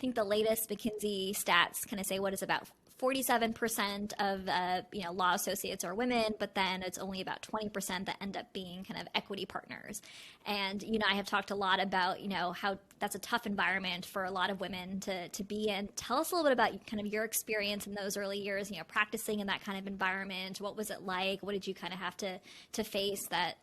think the latest McKinsey stats kind of say what is about 47% of law associates are women, but then it's only about 20% that end up being kind of equity partners. And I have talked a lot about how that's a tough environment for a lot of women to be in. Tell us a little bit about kind of your experience in those early years, practicing in that kind of environment. What was it like? What did you kind of have to face that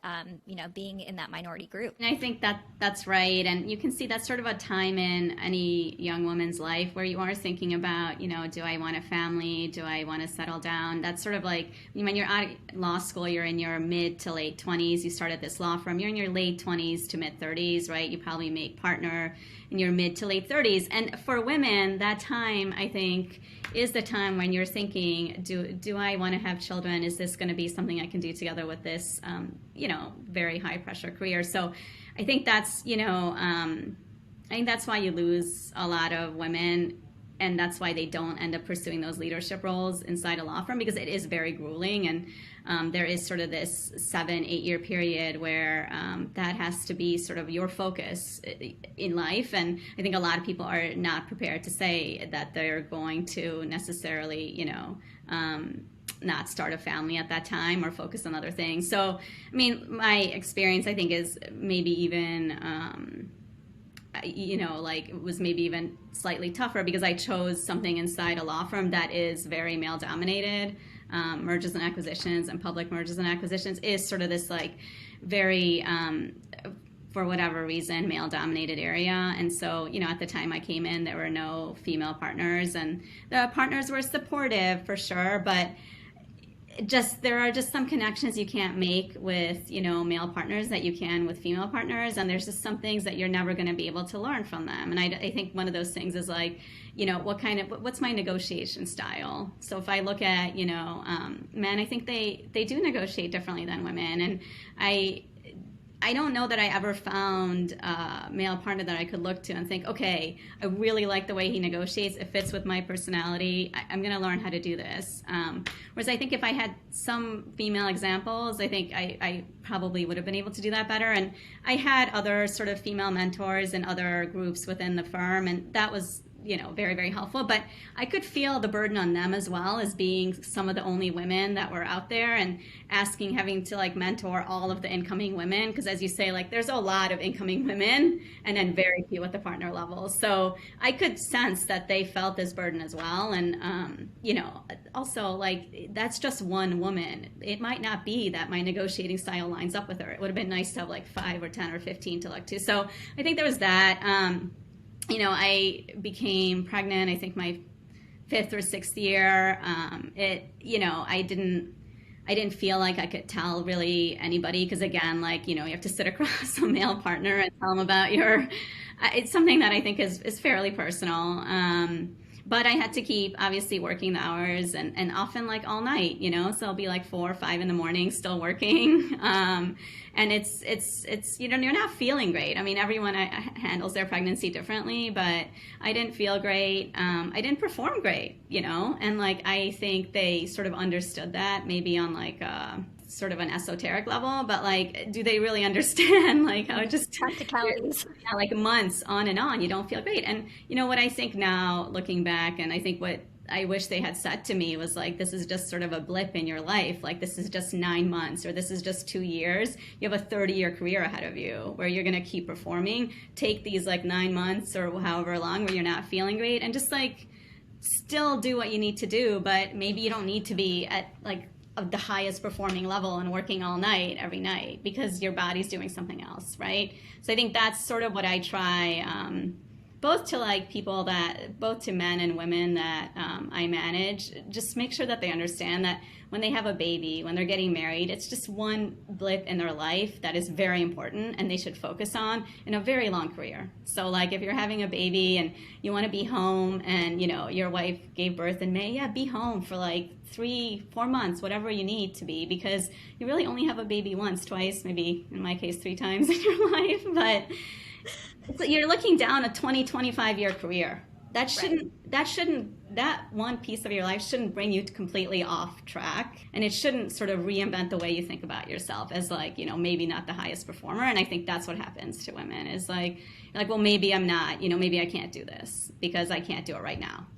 being in that minority group? And I think that's right, and you can see that's sort of a time in any young woman's life where you are thinking about, do I want a family? Do I want to settle down? That's sort of like when you're at law school, you're in your mid to late 20s. You start at this law firm. You're in your late 20s to mid 30s, right? You probably make partner in your mid to late 30s. And for women, that time, I think, is the time when you're thinking, do I want to have children? Is this going to be something I can do together with this, very high pressure career? So I think that's, that's why you lose a lot of women. And that's why they don't end up pursuing those leadership roles inside a law firm, because it is very grueling. And there is sort of this 7-8 year period where that has to be sort of your focus in life. And I think a lot of people are not prepared to say that they're going to necessarily, not start a family at that time or focus on other things. So, I mean, my experience, I think, is maybe even... it was maybe even slightly tougher because I chose something inside a law firm that is very male dominated. Mergers and acquisitions and public mergers and acquisitions is sort of this very, for whatever reason, male dominated area. And so, at the time I came in, there were no female partners, and the partners were supportive for sure, but there are just some connections you can't make with, male partners that you can with female partners. And there's just some things that you're never going to be able to learn from them. And I think one of those things is what's my negotiation style? So if I look at, men, I think they do negotiate differently than women. And I don't know that I ever found a male partner that I could look to and think, okay, I really like the way he negotiates. It fits with my personality. I'm going to learn how to do this. Whereas I think if I had some female examples, I think I probably would have been able to do that better. And I had other sort of female mentors in other groups within the firm, and that was very, very helpful. But I could feel the burden on them as well, as being some of the only women that were out there, and having to mentor all of the incoming women. Because as you say, there's a lot of incoming women and then very few at the partner level. So I could sense that they felt this burden as well. And, also that's just one woman. It might not be that my negotiating style lines up with her. It would have been nice to have 5 or 10 or 15 to look to. So I think there was that. I became pregnant, I think my 5th or 6th year. I didn't feel like I could tell really anybody, because again, you have to sit across a male partner and tell them about it's something that I think is fairly personal. But I had to keep obviously working the hours and often all night, so I'll be 4 or 5 in the morning still working. And it's you're not feeling great. I mean, everyone handles their pregnancy differently, but I didn't feel great. I didn't perform great, and I think they sort of understood that maybe on sort of an esoteric level, but do they really understand how just practicalities? Yeah, months on and on, you don't feel great. And what I think now, looking back, and I think what I wish they had said to me was this is just sort of a blip in your life. This is just 9 months, or this is just 2 years. You have a 30-year career ahead of you where you're going to keep performing. Take these 9 months or however long where you're not feeling great, and just still do what you need to do, but maybe you don't need to be at of the highest performing level and working all night every night, because your body's doing something else, right? So I think that's sort of what I try, both to people that, both to men and women that I manage, just make sure that they understand that when they have a baby, when they're getting married, it's just one blip in their life that is very important and they should focus on in a very long career. So if you're having a baby and you want to be home and, your wife gave birth in May, be home for 3-4 months, whatever you need to be, because you really only have a baby once, twice, maybe in my case 3 times in your life, but you're looking down a 20-25 year career, that one piece of your life shouldn't bring you completely off track, and it shouldn't sort of reinvent the way you think about yourself as like, maybe not the highest performer. And I think that's what happens to women is like, well, maybe I'm not, maybe I can't do this because I can't do it right now.